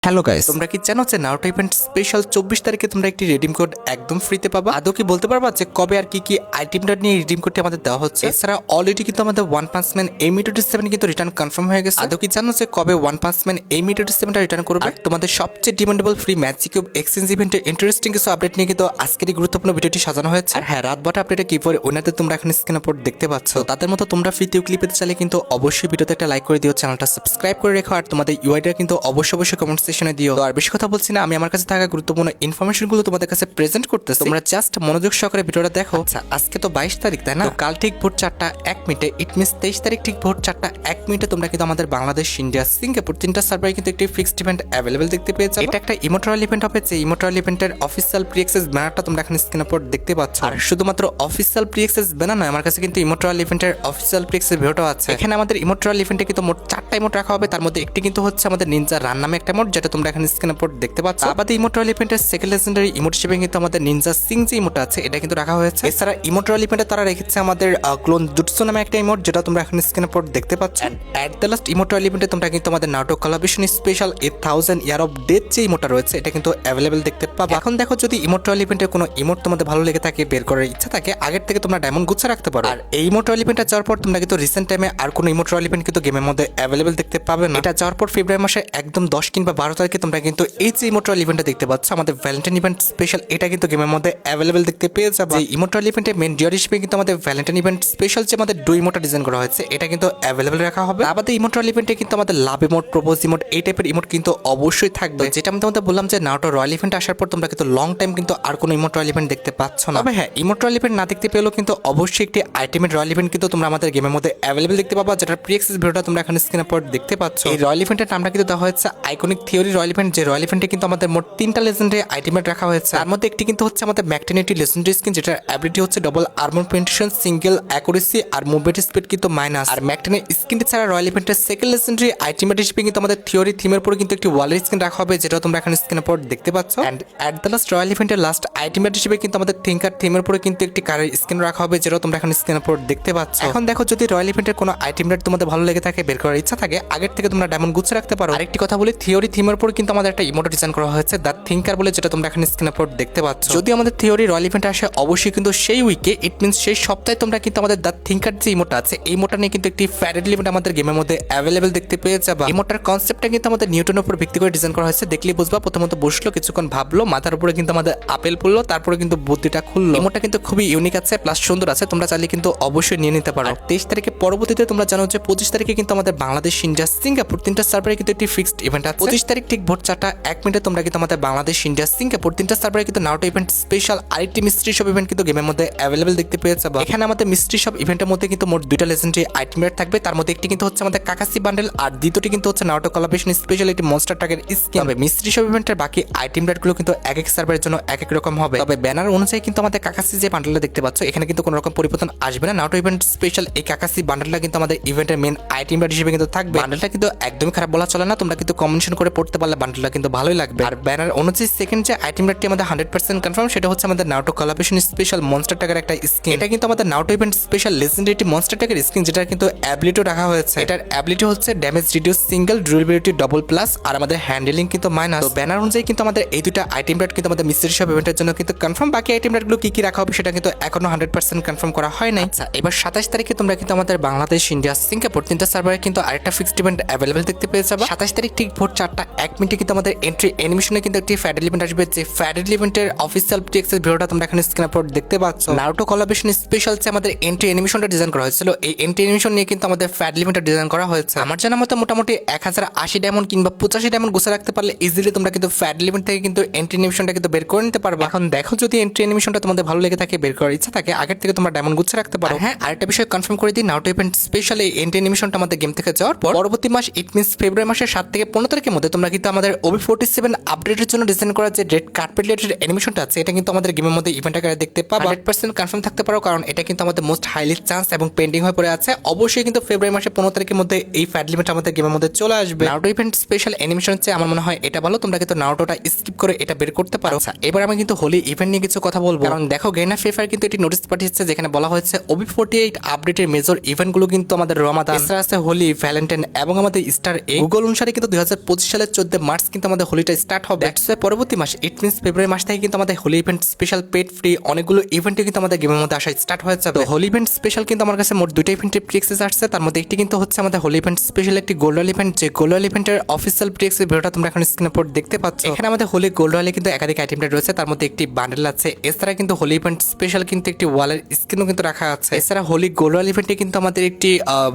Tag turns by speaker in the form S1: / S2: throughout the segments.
S1: Hello guys, তোমরা কি জানো যে নারুটো ইভেন্ট স্পেশাল 24 তারিখে তোমরা একটি রিডিম কোড একদম ফ্রিতে পাবা? আদৌ কি বলতে পারবা যে কবে আর কি কি আইটেমটা নিয়ে রিডিম কোডটি আমাদের দেওয়া হচ্ছে? এছাড়া অলরেডি কিন্তু আমাদের ওয়ান পাঞ্চ ম্যান A27 কিন্তু রিটার্ন কনফার্ম হয়ে গেছে। আদৌ কি জানো যে কবে ওয়ান পাঞ্চ ম্যান A27টা রিটার্ন করবে? আর তোমাদের সবচেয়ে demandable free magic cube exchange ইভেন্টের ইন্টারেস্টিং কিছু আপডেট নিয়ে কিন্তু আজকের এই গুরুত্বপূর্ণ ভিডিওটি সাজানো হয়েছে। আর হ্যাঁ, রাত বাটা আপডেটে কি পরে ওনাদের তোমরা এখন স্ক্রিন উপর দেখতে পাচ্ছ। তাদের মতো তোমরা ফ্রিতে ক্লিপ পেতে চাইলে কিন্তু অবশ্যই ভিডিওতে একটা লাইক করে দিও, চ্যানেলটা সাবস্ক্রাইব করে রেখো, আর তোমাদের ইউআইটা কিন্তু অবশ্যই কমেন্ট সেকশনে দিও। তো আর বেশি কথা বলছি না, আমি আমার কাছে থাকা গুরুত্বপূর্ণ ইনফরমেশনগুলো তোমাদের কাছে প্রেজেন্ট করতেছি। তোমরা জাস্ট মনোযোগ সহকারে ভিডিওটা দেখো। আচ্ছা, আজকে তো 22 তারিখ, তাই না? তো কাল ঠিক ভোর 4:01 ইট মিনস 23 তারিখ ঠিক ভোর 4:01 তোমরা কিন্তু আমাদের বাংলাদেশ, ইন্ডিয়া, সিঙ্গাপুর তিনটা সার্ভারে কিন্তু একটি ফিক্সড ইভেন্ট অ্যাভেলেবল দেখতে পেয়ে যাবে। এটা একটা ইমোটরাল ইভেন্ট হবে, যে ইমোটরাল ইভেন্টের অফিসিয়াল প্রি অ্যাক্সেস ব্যানারটা তোমরা এখন স্ক্রিনের উপর দেখতে পাচ্ছ। আর শুধুমাত্র অফিসিয়াল প্রি অ্যাক্সেস ব্যানার নয়, আমার কাছে কিন্তু ইমোটরাল ইভেন্টের অফিসিয়াল প্রি অ্যাক্সেস ভিডিওটাও আছে। এখানে আমাদের ইমোটরাল ইভেন্টে কিন্তু মোট 4টা ইমোট রাখা হবে, তার মধ্যে একটি কিন্তু হচ্ছে আমাদের নিনজা রান নামে একটা ইমোট, যেটা তোমরা এখন স্ক্রিনের উপর দেখতে পাচ্ছ। আমাদের ইমোটরাল ইভেন্টের সেকেন্ড লেজেন্ডারি ইমোট হিসেবে কিন্তু আমাদের নিনজা সিং যে ইমোট আছে এটা কিন্তু রাখা হয়েছে। এছাড়া ইমোটরাল ইভেন্টে তারা রেখেছে আমাদের ক্লোন জুটসু নামে একটা ইমোট, যেটা তোমরা এখন স্ক্রিনের উপর দেখতে পাচ্ছ। এট দ্য লাস্ট ইমোটরাল ইভেন্টে তোমরা কিন্তু আমাদের নাটক collaboration special 1000 year of death যে ইমোটটা রয়েছে এটা কিন্তু অ্যাভেলেবল দেখতে পাবে। এখন দেখো, যদি ইমোটরাল ইভেন্টের কোনো ইমোট তোমাদের ভালো লেগে থাকে, বের করার ইচ্ছা থাকে, আগের থেকে তোমরা ডায়মন্ড গুছা রাখতে পারো। আর এই ইমোটরাল ইভেন্টটা যাওয়ার পর তোমরা কিন্তু রিসেন্ট টাইমে আর কোনো ইমোটরাল ইভেন্ট কিন্তু গেমের মধ্যে অ্যাভেলেবল দেখতে পাবে না। এটা যাওয়ার পর ফেব্রুয়ারি মাসে একদম 10 কিংবা 12 তারিখে তোমরা কিন্তু এই যে ইমোটরাল ইভেন্টটা দেখতে পাচ্ছ, আমাদের ভ্যালেন্টাইন ইভেন্ট স্পেশাল, এটা কিন্তু গেমের মধ্যে অ্যাভেলেবল দেখতে পেয়ে যাবে। এই ইমোটরাল ইভেন্টের মেন ডিয়ার হিসেবে কিন্তু আমাদের ভ্যালেন্টাইন ইভেন্ট স্পেশাল যে আমাদের দুই ইমোটা ডিজাইন করা হয়েছে এটা কিন্তু অ্যাভেলেবল রাখা হবে। আমাদের ইমোটরাল ইভেন্টে কিন্তু আমাদের লাভ ইমোট, প্রপোজ ইমোট, এই টাইপের ইমোট কিন্তু অবশ্যই থাকবে। যেটা আমি তোমাদের বললাম যে নারুটো রয়্যাল ইভেন্ট আসার পর তোমরা কিন্তু লং টাইম কিন্তু আর কোনো ইমোটরাল ইভেন্ট দেখতে পাচ্ছ না। তবে হ্যাঁ, ইমোটরাল ইভেন্ট না দেখতে পেলেও কিন্তু অবশ্যই একটি আইটেমের রয়্যাল ইভেন্ট কিন্তু তোমরা আমাদের গেমের মধ্যে অ্যাভেলেবল দেখতে পাবা, যেটার প্রি অ্যাক্সেস ভিডিওটা তোমরা এখন স্ক্রিনের পর দেখতে পাচ্ছ। এই রয়্যাল ইভেন্টের নামটা কিন্তু দেওয়া হয়েছে আইকনিক থিওরি রয়্যাল ইভেন্ট। যে রয়্যাল ইভেন্টে কিন্তু আমাদের মোট 3টা লেজেন্ডারি আইটেমেট রাখা হয়েছে। তার মধ্যে একটি কিন্তু হচ্ছে আমাদের ম্যাকটেনিটি লেজেন্ডারি স্কিন, যেটার অ্যাবিলিটি হচ্ছে double armour penetration, single accuracy আর মুভমেন্ট স্পিড কিন্তু মাইনাস। আর ম্যাকটেনের স্কিনটি ছাড়া রয়্যাল ইভেন্টের সেকেন্ড লেজেন্ডারি আইটেমেট হিসেবে কিন্তু আমাদের থিওরি থিমের পরে কিন্তু একটি ওয়ালের স্কিন রাখা হবে, যেটা তোমরা এখন স্ক্রিনের পর দেখতে পাচ্ছ। And at the last royal ইভেন্টের লাস্ট আইটেমেট হিসেবে কিন্তু আমাদের থিঙ্কার থিমের পরে কিন্তু একটি কারের স্কিন রাখা হবে, যেটা তোমরা এখন স্ক্রিনের পর দেখতে পাচ্ছ। এখন দেখো, যদি রয়্যাল ইভেন্টের কোনো আইটেমেট তোমাদের ভালো লেগে থাকে, বের করার ইচ্ছা থাকে, আগের থেকে তোমরা ডায়মন্ড গুছিয়ে রাখতে পারো। আরেকটি কথা বলি, থিওরি থিমের পর কিন্তু আমাদের একটা ইমোট ডিজাইন করা হয়েছে দ্য থিঙ্কার বলে, যেটা তোমরা এখন স্ক্রিনের পর দেখতে পাচ্ছ। যদি আমাদের থিওরি রয়্যাল ইভেন্ট আসে, অবশ্যই কিন্তু সেই উইকে, ইট মিনস সেই সপ্তাহে তোমরা কিন্তু আমাদের দ্য থিঙ্কার যে ইমোটা আছে এই ইমোটা নিয়ে কিন্তু একটি ফ্যারেড ইভেন্ট আমাদের গেমের মধ্যে অ্যাভেলেবল দেখতে পেয়ে যাবে। ইমোটার কনসেপ্টটা কিন্তু আমাদের নিউটনের উপর ভিত্তি করে ডিজাইন করা হয়েছে। দেখলেই বুঝবা, প্রথমত বসলো, কিছুক্ষণ ভাবলো, মাথার উপরে কিন্তু আমাদের আপেল পড়লো, তারপরে কিন্তু বুদ্ধিটা খুললো। ইমোটা কিন্তু খুবই ইউনিক আছে, প্লাস সুন্দর আছে, তোমরা চাইলে কিন্তু অবশ্যই নিয়ে নিতে পারো। 23 তারিখে পরবর্তীতে তোমরা জানো যে 25 তারিখে কিন্তু আমাদের বাংলাদেশ, ইন্ডিয়া, সিঙ্গাপুর তিনটা সার্ভারে কিন্তু একটি ফিক্সড ইভেন্ট আছে। 25 তারিখ ঠিক ভোর 4:01 তোমরা কিন্তু আমাদের বাংলাদেশ, ইন্ডিয়া, সিঙ্গাপুর তিনটা সার্ভারে কিন্তু নারুটো ইভেন্ট স্পেশাল আরেকটি মিস্ট্রি শপ ইভেন্ট কিন্তু গেমের মধ্যে অ্যাভেলেবল দেখতে পেয়ে যাবে। এখানে আমাদের মিস্ট্রি শপ ইভেন্টের মধ্যে কিন্তু মোট 2টা লেজেন্ডারি আইটেমেট থাকবে, তার মধ্যে একটি কিন্তু হচ্ছে আমাদের কাকাসি বান্ডেল, আর দ্বিতীয়টি কিন্তু হচ্ছে নারুটো কোলাবরেশন স্পেশাল একটি মনস্টার ট্যাগের স্কিন হবে। মিস্ট্রি শপ ইভেন্টের বাকি আইটেম রেটগুলো কিন্তু এক এক সার্ভারের জন্য এক এক রকম হবে। তবে ব্যানার অনুযায়ী কিন্তু আমাদের কাকাসি যে বান্ডেলটা দেখতে পাচ্ছ, এখানে কিন্তু কোনো রকম পরিবর্তন আসবে না। নারুটো ইভেন্ট স্পেশাল এই কাকাসি বান্ডেলটা কিন্তু আমাদের ইভেন্টের মেন আইটেম রেট হিসেবে কিন্তু থাকবে। বান্ডেলটা কিন্তু একদমই খারাপ বলা চলে না, তোমরা কিন্তু কম্বিনেশন করে পড়তে পারলে বান্ডেলটা কিন্তু ভালোই লাগবে। আর ব্যানার অনুযায়ী সেকেন্ড যে আইটেম রেটটি আমাদের 100% কনফার্ম, সেটা হচ্ছে আমাদের নারুটো কোলাবরেশন স্পেশাল মনস্টার ট্যাগের একটা স্কিন। এটা কিন্তু আমাদের Naruto event special legendary monster ট্যাগের স্কিন, যেটা কিন্তু অ্যাবিলিটি রাখা হয়েছে। এটার অ্যাবিলিটি হচ্ছে damage reduce, single, durability double plus, আর আমাদের হ্যান্ডেলিং কিন্তু মাইনাস। তো ব্যানার অনুযায়ী কিন্তু আমাদের এই দুটো আইটেম রেট কিন্তু আমাদের মিস্ট্রি শপ ইভেন্টের জন্য কিন্তু কনফার্ম। বাকি আইটেম রেটগুলো কি কি রাখা হবে সেটা কিন্তু এখনো 100% কনফার্ম করা হয় নাই। আচ্ছা, এবার 27 তারিখে তোমরা কিন্তু আমাদের বাংলাদেশ, ইন্ডিয়া, সিঙ্গাপুর তিনটা সার্ভারে কিন্তু আরেকটা ফিক্সড ইভেন্ট অ্যাভেলেবল দেখতে পেয়ে যাবে। 27 তারিখ ঠিক ভোর 4:01 কিন্তু আমাদের এন্ট্রি অ্যানিমেশনে কিন্তু একটি ফ্যাডেল ইভেন্ট আসবে। যে ফ্যাডেল ইভেন্টের অফিসিয়াল টিএক্সের ভিডিওটা তোমরা এখানে স্ক্রিনের উপর দেখতে পাচ্ছ। নারুটো কোলাবরেশন স্পেশাল যে আমাদের এন্ট্রি অ্যানিমেশনটা ডিজাইন করা হয়েছিল, এই এন্ট্রি অ্যানিমেশন নিয়ে কিন্তু আমাদের ফ্যাডেল ইভেন্টটা ডিজাইন করা হয়েছে। আমার জানা মতো মোটামুটি 1080 ডায়মন্ড কিংবা 85 ডায়মন্ড গুছা রাখতে পারলে ইজিলি তোমরা কিন্তু ফ্যাডেল ইভেন্ট থেকে কিন্তু এন্ট্রি অ্যানিমেশনটা কিন্তু বের করে নিতে পারবে। এখন দেখো, যদি এন্ট্রি অ্যানিমেশনটা তোমাদের ভালো লেগে থাকে, বের করার ইচ্ছা থাকে, আগের থেকে তোমরা ডায়মন্ড গুছা রাখতে পারো। হ্যাঁ, আরেকটা বিষয় কনফার্ম করে দিই, নারুটো ইভেন্ট স্পেশাল এই এন্ট্রি অ্যানিমেশনটা আমাদের গেম থেকে যাওয়ার পর পরবর্তী মাস, ইট মিনস ফেব্রুয়ারি মাসের 7 থেকে 15 তারিখের মধ্যে তোমরা কিন্তু আমাদের OB47 আপডেটের জন্য ডিজাইন করা যে রেড কার্পেট রিলেটেড অ্যানিমেশনটা আছে, এটা কিন্তু আমাদের গেমের মধ্যে ইভেন্ট আকারে দেখতে পাবা। 100% কনফার্ম থাকতে পারো, কারণ এটা কিন্তু আমাদের মোস্ট হাইলি চান্স এবং পেন্ডিং হয়ে পড়ে আছে। অবশ্যই কিন্তু ফেব্রুয়ারি মাসের 15 তারিখের মধ্যে এই ফ্যাড লিমিট আমাদের গেমের মধ্যে চলে আসবে। নারুটো ইভেন্ট স্পেশাল অ্যানিমেশন চেয়ে আমার মনে হয় এটা ভালো, তোমরা কিন্তু নারুটোটা স্কিপ করে এটা বের করতে পারো। এবার আমি কিন্তু হোলি ইভেন্ট নিয়ে কিছু কথা বলবো, কারণ দেখো গেনা ফ্রি ফায়ার কিন্তু একটি নোটিস পাঠিয়েছে, যেখানে বলা হয়েছে OB48 আপডেটের মেজর ইভেন্টগুলো কিন্তু আমাদের রমাদান, এছাড়া আছে হোলি, ভ্যালেন্টাইন এবং আমাদের স্টার এ। গুগল অনুসারে কিন্তু 2025 সালের 14 মার্চ কিন্তু আমাদের হোলিটা স্টার্ট হবে। দ্যাটস ওয়াই পরবর্তী মাস ইট মিনস ফেব্রুয়ারি মাস থেকে কিন্তু আমাদের Holi event special paid free অনেকগুলো ইভেন্টে কিন্তু আমাদের গেমের মধ্যে আসা স্টার্ট হয়ে যাবে। হোলি ইভেন্ট স্পেশাল কিন্তু আমার কাছে মোট দুইটা ইভেন্টের প্রি অ্যাক্সেস আসছে। তার মধ্যে একটি কিন্তু হচ্ছে আমাদের হোলি ইভেন্ট স্পেশাল একটি গোল্ড রয়্যাল ইভেন্ট, যে গোল্ড রয়্যাল ইভেন্টের অফিসিয়াল প্রি অ্যাক্সেস ভিডিওটা তোমরা এখন স্ক্রিনে পর দেখতে পাচ্ছ। এখানে আমাদের হোলি গোল্ড রয়্যালে কিন্তু একাধিক আইটেমটা রয়েছে, তার মধ্যে একটি বান্ডেল আছে। এছাড়া কিন্তু হোলি ইভেন্ট স্পেশাল কিন্তু একটি ওয়ালের স্ক্রিনও কিন্তু রাখা আছে। এছাড়া হোলি গোল্ড রয়্যাল ইভেন্টে কিন্তু আমাদের একটি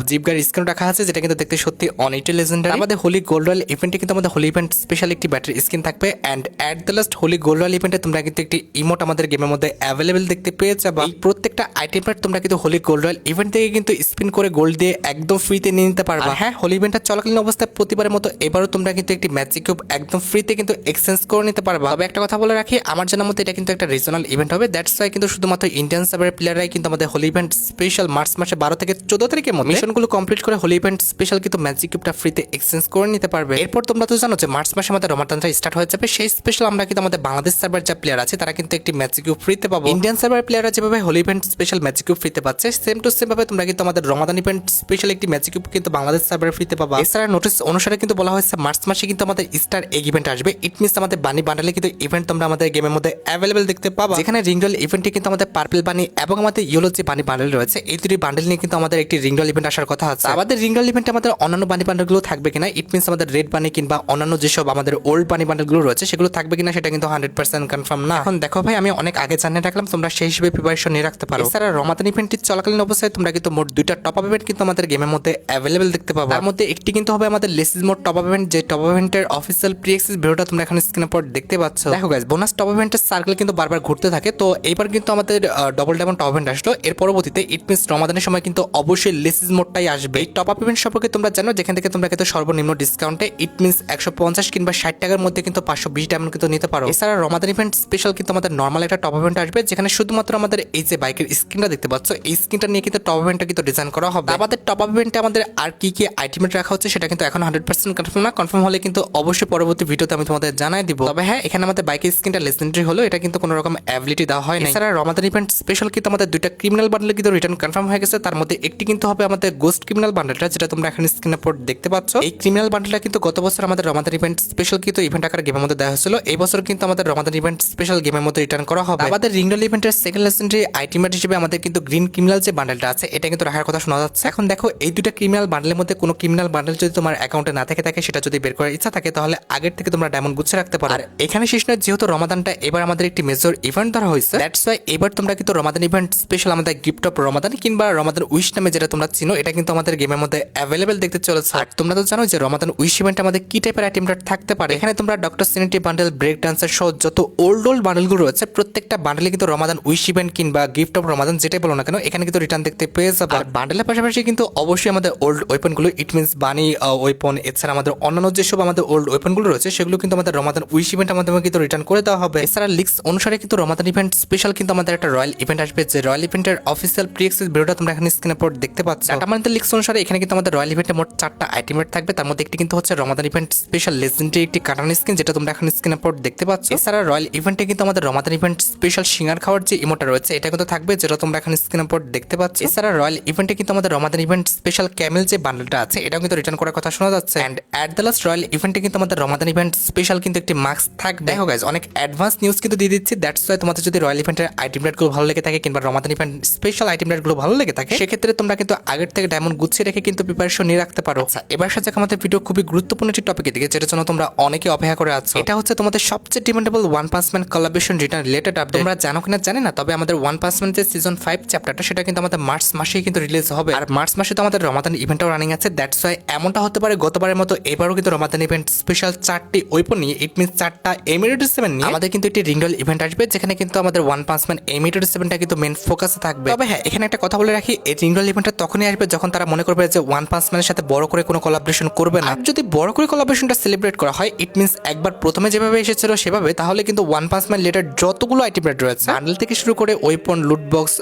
S1: জিপগার স্ক্রিন রাখা আছে, যেটা কিন্তু দেখতে সত্যি অনেকটাই লেজেন্ডারি। আমাদের হোলি গোল্ড রয়্যাল ইভেন্টে কিন্তু আমাদের হোলি ইভেন্ট স্পেশাল একটি ব্যাটারি স্ক্রিন থাকবে। And at the last Holi gold royal ইভেন্টে তোমরা কিন্তু একটি ইমোট আমাদের গেমের মধ্যে অ্যাভেলেবেল দেখতে পেয়ে যাবে। এই প্রত্যেকটা আইটেমটা তোমরা কিন্তু হোলি গোল্ড রয়্যাল ইভেন্ট থেকে কিন্তু স্পিন করে গোল্ড দিয়ে একদম ফ্রিতে নিয়ে নিতে পারবা। হ্যাঁ, হোলি ইভেন্টটা চলাকালীন অবস্থায় প্রতিবারের মতো এবারও তোমরা কিন্তু একটি ম্যাজিক কিউব একদম ফ্রিতে কিন্তু এক্সচেঞ্জ করে নিতে পারবা। তবে একটা কথা বলে রাখি, আমার জানার মতে এটা কিন্তু একটা রিজনাল ইভেন্ট হবে। দ্যাটস ওয়াই কিন্তু শুধুমাত্র ইন্ডিয়ান সার্ভারের প্লেয়াররাই কিন্তু আমাদের হোলি ইভেন্ট স্পেশাল মার্চ মাসে 12 থেকে 14 তারিখের মধ্যে মিশনগুলো কমপ্লিট করে হোলি ইভেন্ট স্পেশাল কিন্তু ম্যাজিক কিউবটা ফ্রিতে এক্সচেঞ্জ করে নিতে পারবে। এরপর তোমরা তো জানো যে মার্চ মাসে আমাদের রমাদানটা স্টার্ট হয়ে যাবে। সেই স্পেশাল আমরা কিন্তু আমাদের বাংলাদেশ সার্ভার যা প্লেয়ার আছে তারা কিন্তু একটি ম্যাজিক কিউব ফ্রিতে পাবো। ইন্ডিয়ান সার্ভার প্লেয়াররা যেভাবে Holi event special magic cube ফ্রিতে পাচ্ছে, সেম টু সেম ভাবে তোমরা কিন্তু আমাদের রমাদান ইভেন্ট স্পেশাল একটি ম্যাজিক কিউব কিন্তু বাংলাদেশ সার্ভারে ফ্রিতে পাবা। এছাড়া নোটিস অনুসারে কিন্তু বলা হয়েছে মার্চ মাসে কিন্তু আমাদের স্টার এগ ইভেন্ট আসবে। ইট মিনস আমাদের বানি বান্ডেলে কিন্তু ইভেন্ট তোমরা আমাদের গেমের মধ্যে অ্যাভেলেবেল দেখতে পাবা, যেখানে রিংডল ইভেন্টে কিন্তু আমাদের পার্পল বানি এবং আমাদের ইয়েলো যে বানি বান্ডেল রয়েছে, এই দুটি বান্ডেল নিয়ে কিন্তু আমাদের একটি রিংডল ইভেন্ট আসার কথা আছে। আমাদের রিংডল ইভেন্টে আমাদের অন্যান্য বানি বান্ডেলগুলো থাকবে কিনা, ইট মিনস আমাদের রেড বানি কিংবা অন্যান্য যেসব আমাদের ওল্ড বানি বান্ডেলগুলো রয়েছে সেগুলো থাকবে কিনা সেটা কিন্তু 100% কনফার্ম না। এখন দেখো ভাই, আমি অনেক আগে জানিয়ে রাখলাম, তোমরা সেই হিসেবে প্রিপারেশন নিয়ে রাখতে পারো। এছাড়া রমাদান ইভেন্টটি চলাকালীন অবস্থায় তোমরা কিন্তু মোট দুইটা টপ আপ ইভেন্ট কিন্তু আমাদের গেমের মধ্যে অ্যাভেলেবেল দেখতে পাবো। তার মধ্যে একটি কিন্তু হবে আমাদের লেসিস মোড টপ আপ ইভেন্ট, যে টপ আপ ইভেন্টের অফিসিয়াল প্রি অ্যাক্সেস ভিডিওটা তোমরা এখন স্ক্রিনের পর দেখতে পাচ্ছ। দেখো গাইস, বোনাস টপ ইভেন্টের সার্কেল কিন্তু বারবার ঘুরতে থাকে। তো এইবার কিন্তু আমাদের ডবল ডায়মন্ড টপ ইভেন্ট আসলো। এর পরবর্তীতে ইট মিনস রমাদানের সময় কিন্তু অবশ্যই লেসিস মোডটাই আসবে। এই টপ আপ ইভেন্ট সম্পর্কে তোমরা জানো, যেখান থেকে তোমরা কিন্তু সর্বনিম্ন ডিসকাউন্টে ইট মিনস 150 কিংবা 60 টাকার মধ্যে কিন্তু 520 ডায়মন্ড কিন্তু নিতে পারো। এছাড়া রমাদান ইভেন্ট স্পেশাল কিন্তু আমাদের নর্মাল একটা টপ ইভেন্ট আসবে, যেখানে শুধুমাত্র আমাদের এই যে বাইকের স্ক্রিনটা দেখতে পাচ্ছ, এই স্ক্রিনটা নিয়ে কিন্তু টপ ইভেন্টটা কিন্তু ডিজাইন করা হবে। আমাদের টপ আপ ইভেন্টে আমাদের আর কি কি আইটেমেট রাখা হচ্ছে সেটা কিন্তু এখন 100% কনফার্ম না। কনফার্ম হলে কিন্তু অবশ্যই পরবর্তী ভিডিওতে আমি তোমাদের জানাই দিব। তবে হ্যাঁ, এখানে আমাদের বাইকের স্ক্রিনটা লেজেন্ডারি হলো, এটা কিন্তু কোনো রকম অ্যাবিলিটি দেওয়া হয় না। এছাড়া রমাদান ইভেন্ট স্পেশাল কিন্তু আমাদের দুইটা ক্রিমিনাল বান্ডেল কিন্তু রিটার্ন কনফার্ম হয়ে গেছে। তার মধ্যে একটি কিন্তু হবে আমাদের গোস্ট ক্রিমিনাল বান্ডেলটা, যেটা তোমরা এখন স্ক্রিনের পর দেখতে পাচ্ছ। এই ক্রিমিনাল বান্ডেলটা কিন্তু গত বছর আমাদের রমাদান ইভেন্ট স্পেশাল কিন্তু ইভেন্ট আকার গেমের মধ্যে দেওয়া হয়েছিল। এই বছর কিন্তু আমাদের রমাদান ইভেন্ট স্পেশাল গেমের মধ্যে রিটার্ন করা হবে। আমাদের রিংডল ইভেন্টের সেকেন্ড লেজেন্ডারি আইটেমেট হিসেবে আমাদের কিন্তু গ্রিন ক্রিমিনাল যে বান্ডেলটা আছে এটা কিন্তু রাখার কথা শোনা যাচ্ছে। এখন দেখো, এই দুটো ক্রিমিনাল বান্ডেলের মধ্যে কোনো ক্রিমিনাল বান্ডেল যদি তোমার অ্যাকাউন্টে না থাকে সেটা যদি বের করার ইচ্ছা থাকে তাহলে আগের থেকে তোমরা ডায়মন্ড গুছিয়ে রাখতে পারো। আর এখানে শেষ নয়, যেহেতু রমাদানটা এবার আমাদের একটি মেজর ইভেন্ট ধরা হয়েছে, দ্যাটস ওয়াই এবার তোমরা কিন্তু রমাদান ইভেন্ট স্পেশাল আমাদের গিফট অফ রমাদান কিংবা রমাদান উইশ নামে যেটা তোমরা চিনো, এটা কিন্তু আমাদের গেমের মধ্যে অ্যাভেলেবেল দেখতে চলেছে। আর তোমরা তো জানো যে রমাদান উইশ ইভেন্টে আমাদের কি টাইপের আইটেমটা থাকতে পারে। এখানে তোমরা ডক্টর সিনিটি বান্ডেল, ব্রেক ডান্সার সহ যত ওল্ড বান্ডেলগুলো রয়েছে প্রত্যেকটা বান্ডেলে কিন্তু রমাদান উইশ ইভেন্ট কিংবা গিফট অফ রমাদান যেটাই বলো না কেন এখানে কিন্তু রিটার্ন দেখতে পেয়ে যাবে। আর বান্ডেলের পাশাপাশি কিন্তু অবশ্যই আমাদের ওল্ড ওয়েপনগুলো, ইট মিনস বানি ওয়েপন, এছাড়া আমাদের অন্যান্য যেসব আমাদের ওল্ড ওয়েপনগুলো রয়েছে সেগুলো কিন্তু আমাদের রমাদান উইশ ইভেন্টের মাধ্যমে কিন্তু রিটার্ন করে দেওয়া হবে। এছাড়া লিক্স অনুসারে কিন্তু রমাদান ইভেন্ট স্পেশাল কিন্তু আমাদের একটা রয়্যাল ইভেন্ট আসবে, যে রয়্যাল ইভেন্টের অফিসিয়াল প্রি অ্যাক্সেস ভিডিওটা তোমরা এখানে স্ক্রিনের পর দেখতে পাচ্ছ। আমাদের লিক্স অনুসারে এখানে কিন্তু আমাদের রয়্যাল ইভেন্টে মোট 4টা আইটেমেট থাকবে। তার মধ্যে একটি কিন্তু হচ্ছে রমাদান ইভেন্ট স্পেশাল লেজেন্ডারি একটি কাটান স্কিন, যেটা তোমরা এখন স্ক্রিনের পর দেখতে পাচ্ছ। এছাড়া রয়্যাল ইভেন্টে কিন্তু আমাদের রমাদান ইভেন্ট স্পেশাল সিঙ্গার খাওয়ার যে ইমোটা রয়েছে এটা কিন্তু থাকবে, যেটা তোমরা এখন স্ক্রিনের পর দেখতে পাচ্ছ। এছাড়া রয়্যাল ইভেন্টে কিন্তু আমাদের রমাদান ইভেন্ট স্পেশাল ক্যামেল যে বান্ডেলটা আছে এটাও কিন্তু রিটার্ন করার কথা শোনা যাচ্ছে। And at the last royal ইভেন্টে কিন্তু আমাদের রমাদান ইভেন্ট স্পেশাল কিন্তু একটি মাস্ক থাকবে। দেখো গাইস, অনেক অ্যাডভান্স নিউজ কিন্তু দিয়ে দিচ্ছি। দ্যাটস ওয়াই তোমাদের যদি রয়্যাল ইভেন্টের আইটেম রেটগুলো ভালো লেগে থাকে কিংবা রমাদান ইভেন্ট স্পেশাল আইটেম রেটগুলো ভালো লেগে থাকে, সেক্ষেত্রে তোমরা কিন্তু আগের থেকে ডায়মন্ড গুছিয়ে রেখে কিন্তু প্রিপারেশন নিয়ে রাখতে পারো। এবার সাথে আমাদের ভিডিও খুবই গুরুত্বপূর্ণ একটি টপিকের দিকে, যেটার জন্য তোমরা অনেকে অপেক্ষা করে আছো। এটা হচ্ছে তোমাদের সবচেয়ে demandable one punch man collaboration return related update. তোমরা জানো কিনা জানি না, তবে আমাদের ওয়ান পাঞ্চ ম্যান যে সিজন 5 চ্যাপ্টারটা সেটা কিন্তু আমাদের মার্চ মাসেই কিন্তু রিলিজ হবে। আর মার্চ মাসে তো আমাদের রমাদান ইভেন্টটাও রানিং আছে। দ্যাটস ওয়াই এমনটা হতে পারে গতবারের মতো এবারও কিন্তু রমাদান ইভেন্ট স্পেশাল 4টি ওয়েপন নিয়ে, ইট মিনস 4টা M87 নিয়ে আমাদের কিন্তু একটি রিংডল ইভেন্ট আসবে, যেখানে কিন্তু আমাদের ওয়ান পাঞ্চ ম্যান M87টা কিন্তু মেন ফোকাসে থাকবে। তবে হ্যাঁ, এখানে একটা কথা বলে রাখি, এই রিংডল ইভেন্টটা তখনই আসবে যখন তারা মনে করবে যে ওয়ান পাঞ্চ ম্যানের সাথে বড় করে কোনো কোলাবোরেশন করবে না। যদি বড় করে কোলাবোরেশনটা সেলিব্রেট করা হয়, ইট মিনস একবার প্রথমে যেভাবে এসেছিল সেভাবে, তাহলে কিন্তু ওয়ান পাঞ্চ ম্যান লেটার যতগুলো আইটেম রেট রয়েছে বান্ডেল থেকে শুরু করে ওয়েপন, লুট বক্স,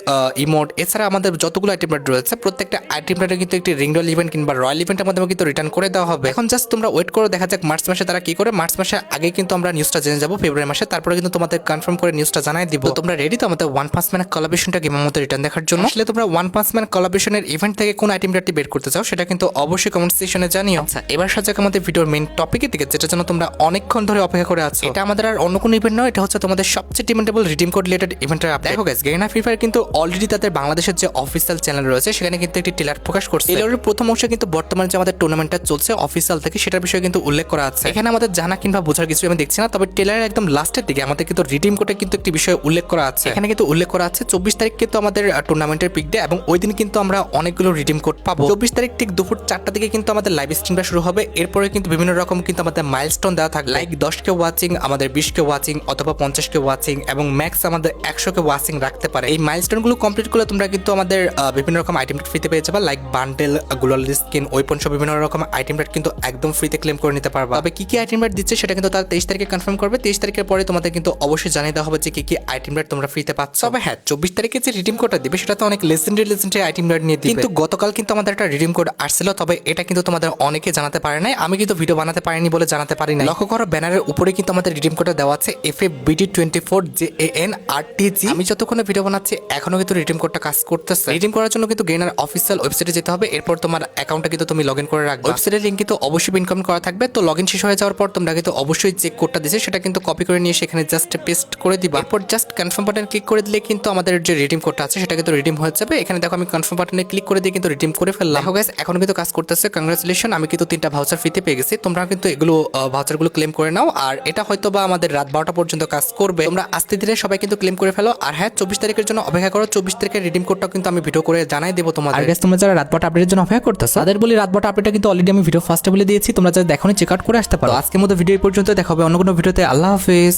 S1: ইমোট, এছাড়া আমাদের যতগুলো আইটেম রেট রয়েছে প্রত্যেকটা আইটেম রেটে কিন্তু একটি রিংডল ইভেন্ট কিংবা রয়্যাল ইভেন্টের মাধ্যমে কিন্তু রিটার্ন করে দেওয়া হবে। এখন জাস্ট তোমরা ওয়েট করো, দেখা যাক মার্চ মাসে তারা কি করে। মার্চ মাসে আগে কিন্তু আমরা নিউজটা জেনে যাবো ফেব্রুয়ারি মাসে, তারপরে কিন্তু তোমাদের কনফার্ম করে নিউজটা জানাই দিব। তোমরা রেডি তো আমাদের ওয়ান পাঞ্চ ম্যান কোলাবোরেশনটা গেমের মধ্যে রিটার্ন দেখার জন্য? আসলে তোমরা ওয়ান পাঞ্চ ম্যান কোলাবোরেশনের ইভেন্ট থেকে কোন আইটেম রেটটি বের করতে চাও সেটা কিন্তু অবশ্যই কমেন্ট সেকশনে জানিও। আচ্ছা, এবার সাজাক আমাদের ভিডিওর মেইন টপিকের দিকে, যেটার জন্য তোমরা অনেকক্ষণ ধরে অপেক্ষা করে আছো। এটা আমাদের আর অন্য কোনো ইভেন্ট নয়, এটা হচ্ছে তোমাদের সবচেয়ে ডিমান্ডেবল রিডিম কোড রিলেটেড ইভেন্টের আপডেট। দেখো গাইস, গেরিনা ফ্রি ফায়ার কিন্তু অলরেডি তাদের বাংলাদেশের যে অফিসিয়াল চ্যানেল রয়েছে সেখানে কিন্তু একটি ট্রেলার প্রকাশ করছে। ট্রেলারের প্রথম অংশে কিন্তু বর্তমানে যে আমাদের টুর্নামেন্টটা চলছে অফিসিয়াল থেকে, সেটার বিষয়ে কিন্তু উল্লেখ করা আছে। এখানে আমাদের জানা কিংবা বোঝার কিছু আমি দেখছি না, তবে ট্রেলারের একদম লাস্টের দিকে আমাদের কিন্তু রিডিম কোডে কিন্তু একটি বিষয় উল্লেখ করা আছে। এখানে কিন্তু উল্লেখ করা আছে 24 তারিখ কিন্তু আমাদের টুর্নামেন্টের পিক ডে, এবং ওই দিন কিন্তু আমরা অনেকগুলো রিডিম কোড পাবো। 24 তারিখ ঠিক দুপুর 4টা দিকে কিন্তু আমাদের লাইভ স্ট্রিমটা শুরু হবে। এরপরে কিন্তু বিভিন্ন রকম কিন্তু আমাদের মাইলস্টোন দেওয়া থাকবে, লাইক 10কে ওয়াচিং, আমাদের 20কে ওয়াচিং, অথবা 50কে ওয়াচিং, এবং ম্যাক্স আমাদের 100কে ওয়াচিং রাখতে পারে। এই মাইলস্টোন গুলো কমপ্লিট করলে তোমরা কিন্তু আমাদের বিভিন্ন রকম আইটেম ফ্রিতে পেয়ে যাবে, লাইক বান্ডেল, গ্লোয়াল স্কিন, ওয়েপন সব বিভিন্ন রকম আইটেম কিন্তু একদম ফ্রিতে ক্লেম করে নিতে পারবা। তবে কি কি আইটেম দিচ্ছে সেটা কিন্তু তার 23 তারিখে কনফার্ম করবে। 23 তারিখের পরে তোমাদের কিন্তু অবশ্যই জানিয়ে দেওয়া হবে যে কি কি আইটেম তোমরা ফ্রিতে পাচ্ছ। তবে হ্যাঁ, 24 তারিখে যে রিডিম কোডটা দিবে সেটা তো অনেক লেজেন্ডারি আইটেম নিয়ে দিবে। কিন্তু গতকাল কিন্তু আমাদের একটা রিডিম কোড আসছিল, তবে এটা কিন্তু তোমাদের অনেকে জানাতে পারে নাই। আমি কিন্তু ভিডিও বানাতে পারিনি বলে জানাতে পারি না। লক্ষ্য করো, ব্যানারের উপরে কিন্তু আমাদের রিডিম কোডটা দেওয়া আছে FABD24JANRTG। আমি যতক্ষণে ভিডিও বানাচ্ছি এখনো কিন্তু রিডিম কোডটা কাজ করতেছে। রিডিম করার জন্য কিন্তু গেইনার অফিসিয়াল ওয়েবসাইটে যেতে হবে, এরপর তোমার অ্যাকাউন্টটা কিন্তু তুমি লগইন করে রাখবে। ওয়েবসাইটের লিংক কিন্তু অবশ্যই পিন কমেন্ট করা থাকবে। তো লগইন শেষ হয়ে যাওয়ার পর তোমরা কিন্তু অবশ্যই যে কোডটা দিয়েছে সেটা কিন্তু কপি করে নিয়ে সেখানে জাস্ট পেস্ট করে দিবা। এরপর জাস্ট কনফার্ম বাটন ক্লিক করে দিলে কিন্তু আমাদের যে রিডিম কোডটা আছে সেটা কিন্তু রিডিম হয়ে যাবে। এখানে দেখো আমি কনফার্ম বাটনে ক্লিক করে দিয়ে কিন্তু রিডিম করে ফেললাম। দেখো গাইস, এখন কিন্তু কাজ করতেছে। কংগ্রাচুলেশন, আমি কিন্তু 3টা ভাউচার ফ্রিতে পেয়ে গেছি। তোমরা কিন্তু এগুলো ভাউচারগুলো ক্লেম করে নাও, আর এটা হয়তো বা আমাদের রাত 12টা পর্যন্ত কাজ করবে। তোমরা আস্তে ধীরে সবাই কিন্তু ক্লেম করে ফেলো। আর হ্যাঁ, 24 তারিখের জন্য অপেক্ষা করো। 24 তারিখের রিডিম কোডটা কিন্তু আমি ভিডিও করে জানাই দেবো তোমাদের। আর গাইস, তোমরা যারা রাত 12টা আপডেটের জন্য অপেক্ষা করতেছো তাদের বলি, রাত 12টা আপডেটটা কিন্তু অলরেডি আমি ভিডিও ফার্স্টে বলে দিয়েছি। তোমরা যারা দেখোনি চেক আউট করে আসতে পারো। আজকের মতো ভিডিও এই পর্যন্ত, দেখা হবে অন্য কোনো ভিডিওতে। আল্লাহ হাফেজ।